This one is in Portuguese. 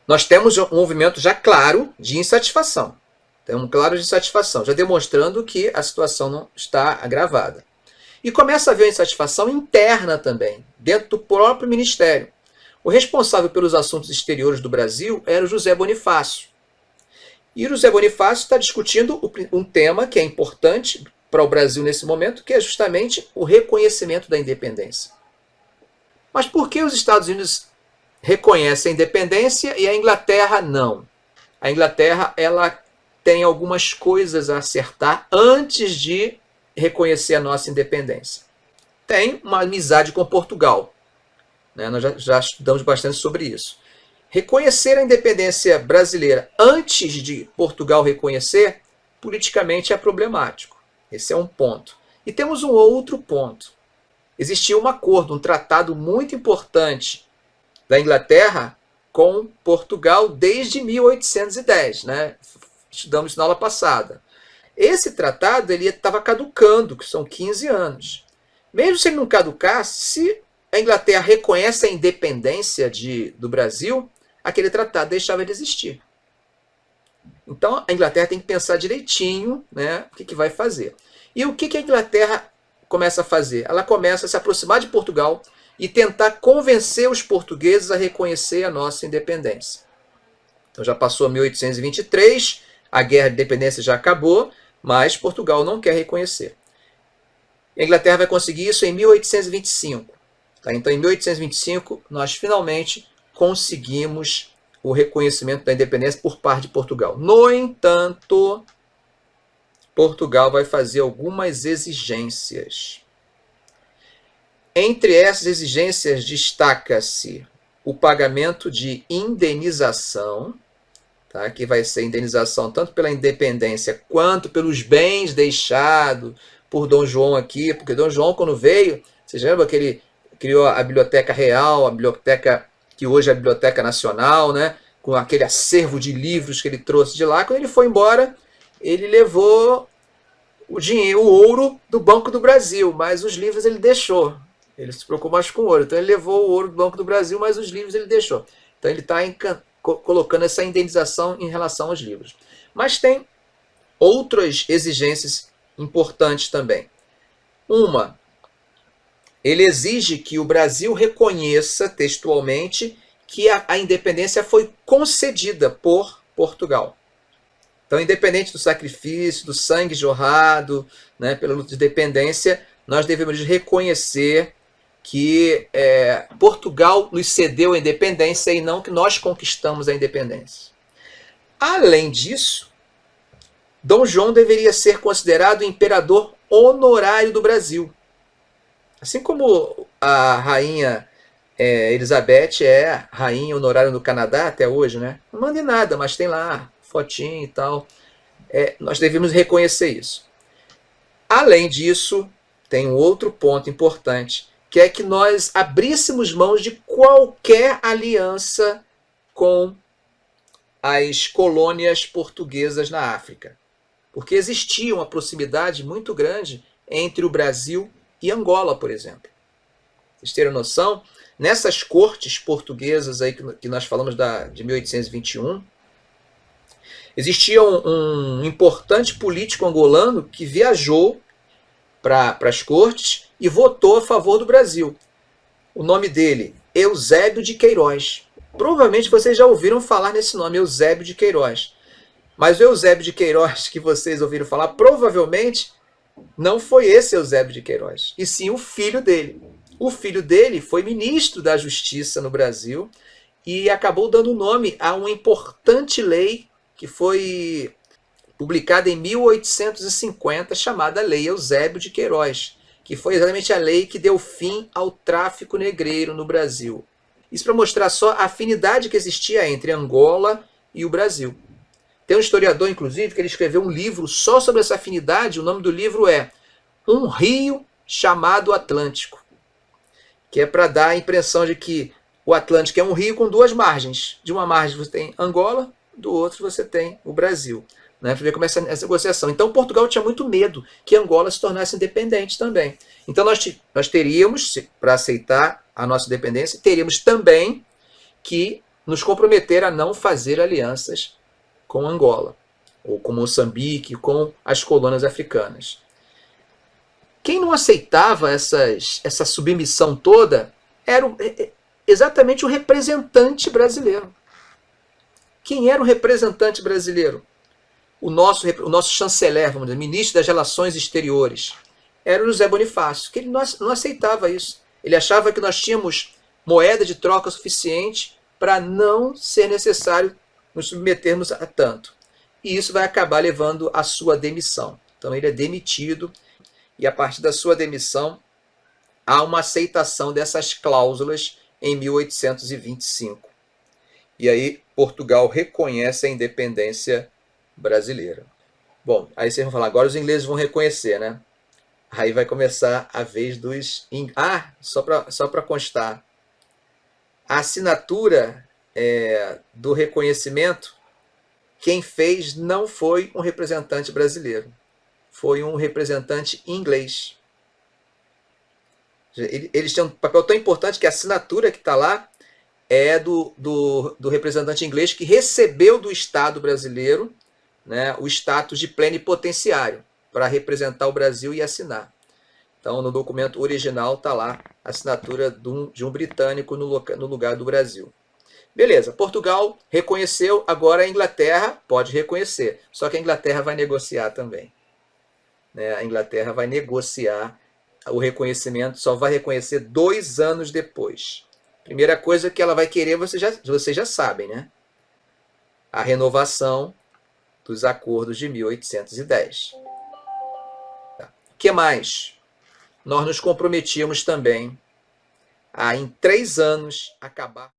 nós temos um movimento já claro de insatisfação. Tem um claro de insatisfação, já demonstrando que a situação não está agravada. E começa a haver uma insatisfação interna também, dentro do próprio ministério. O responsável pelos assuntos exteriores do Brasil era o José Bonifácio. E o José Bonifácio está discutindo um tema que é importante para o Brasil nesse momento, que é justamente o reconhecimento da independência. Mas por que os Estados Unidos reconhecem a independência e a Inglaterra não? A Inglaterra ela tem algumas coisas a acertar antes de reconhecer a nossa independência. Tem uma amizade com Portugal. Nós já estudamos bastante sobre isso. Reconhecer a independência brasileira antes de Portugal reconhecer, politicamente é problemático. Esse é um ponto. E temos um outro ponto. Existia um acordo, um tratado muito importante da Inglaterra com Portugal desde 1810, Estudamos isso na aula passada. Esse tratado ele estava caducando, que são 15 anos. Mesmo se ele não caducasse, se a Inglaterra reconhece a independência do Brasil, aquele tratado deixava de existir. Então a Inglaterra tem que pensar direitinho, o que vai fazer. E o que a Inglaterra começa a fazer? Ela começa a se aproximar de Portugal e tentar convencer os portugueses a reconhecer a nossa independência. Então já passou 1823, a guerra de independência já acabou, mas Portugal não quer reconhecer. A Inglaterra vai conseguir isso em 1825. Então, em 1825, nós finalmente conseguimos o reconhecimento da independência por parte de Portugal. No entanto, Portugal vai fazer algumas exigências. Entre essas exigências destaca-se o pagamento de indenização, que vai ser indenização tanto pela independência quanto pelos bens deixados por Dom João aqui, porque Dom João, quando veio, vocês lembram que ele criou a Biblioteca Real, a biblioteca que hoje é a Biblioteca Nacional, com aquele acervo de livros que ele trouxe de lá. Quando ele foi embora, ele levou o dinheiro, o ouro do Banco do Brasil, mas os livros ele deixou. Ele se preocupou mais com o ouro. Então ele levou o ouro do Banco do Brasil, mas os livros ele deixou. Então ele está colocando essa indenização em relação aos livros. Mas tem outras exigências importantes também. Uma, ele exige que o Brasil reconheça textualmente que a independência foi concedida por Portugal. Então, independente do sacrifício, do sangue jorrado, pela luta de independência, nós devemos reconhecer que Portugal nos cedeu a independência e não que nós conquistamos a independência. Além disso, Dom João deveria ser considerado imperador honorário do Brasil. Assim como a rainha Elizabeth é rainha honorária do Canadá até hoje, Não manda em nada, mas tem lá fotinho e tal. Nós devemos reconhecer isso. Além disso, tem um outro ponto importante, que é que nós abríssemos mãos de qualquer aliança com as colônias portuguesas na África. Porque existia uma proximidade muito grande entre o Brasil e Angola, por exemplo. Vocês terem noção, nessas cortes portuguesas aí que nós falamos de 1821, existia um importante político angolano que viajou para as cortes e votou a favor do Brasil. O nome dele, Eusébio de Queiroz. Provavelmente vocês já ouviram falar nesse nome, Eusébio de Queiroz. Mas o Eusébio de Queiroz que vocês ouviram falar, provavelmente não foi esse Eusébio de Queiroz, e sim o filho dele. O filho dele foi ministro da Justiça no Brasil e acabou dando nome a uma importante lei que foi publicada em 1850, chamada Lei Eusébio de Queiroz, que foi exatamente a lei que deu fim ao tráfico negreiro no Brasil. Isso para mostrar só a afinidade que existia entre Angola e o Brasil. Tem um historiador, inclusive, que ele escreveu um livro só sobre essa afinidade. O nome do livro é Um Rio Chamado Atlântico, que é para dar a impressão de que o Atlântico é um rio com duas margens. De uma margem você tem Angola, do outro você tem o Brasil. Para ver como é essa negociação. Então Portugal tinha muito medo que Angola se tornasse independente também. Então nós teríamos, para aceitar a nossa independência, teríamos também que nos comprometer a não fazer alianças com Angola, ou com Moçambique, com as colônias africanas. Quem não aceitava essa submissão toda era exatamente o representante brasileiro. Quem era o representante brasileiro? O nosso chanceler, vamos dizer, ministro das Relações Exteriores, era o José Bonifácio, que ele não aceitava isso. Ele achava que nós tínhamos moeda de troca suficiente para não ser necessário nos submetermos a tanto. E isso vai acabar levando à sua demissão. Então ele é demitido, e a partir da sua demissão há uma aceitação dessas cláusulas em 1825. E aí Portugal reconhece a independência brasileira. Bom, aí vocês vão falar, agora os ingleses vão reconhecer, né? Aí vai começar a vez dos... só para constar, a assinatura do reconhecimento, quem fez não foi um representante brasileiro, foi um representante inglês. Eles têm um papel tão importante que a assinatura que está lá é do representante inglês que recebeu do Estado brasileiro, né, o status de plenipotenciário para representar o Brasil e assinar. Então, no documento original está lá a assinatura de um britânico no lugar do Brasil. Beleza, Portugal reconheceu, agora a Inglaterra pode reconhecer, só que a Inglaterra vai negociar também. Né? A Inglaterra vai negociar o reconhecimento, só vai reconhecer 2 anos depois. Primeira coisa que ela vai querer, vocês já sabem, né? A renovação dos acordos de 1810. O que mais? Nós nos comprometíamos também a, em 3 anos, acabar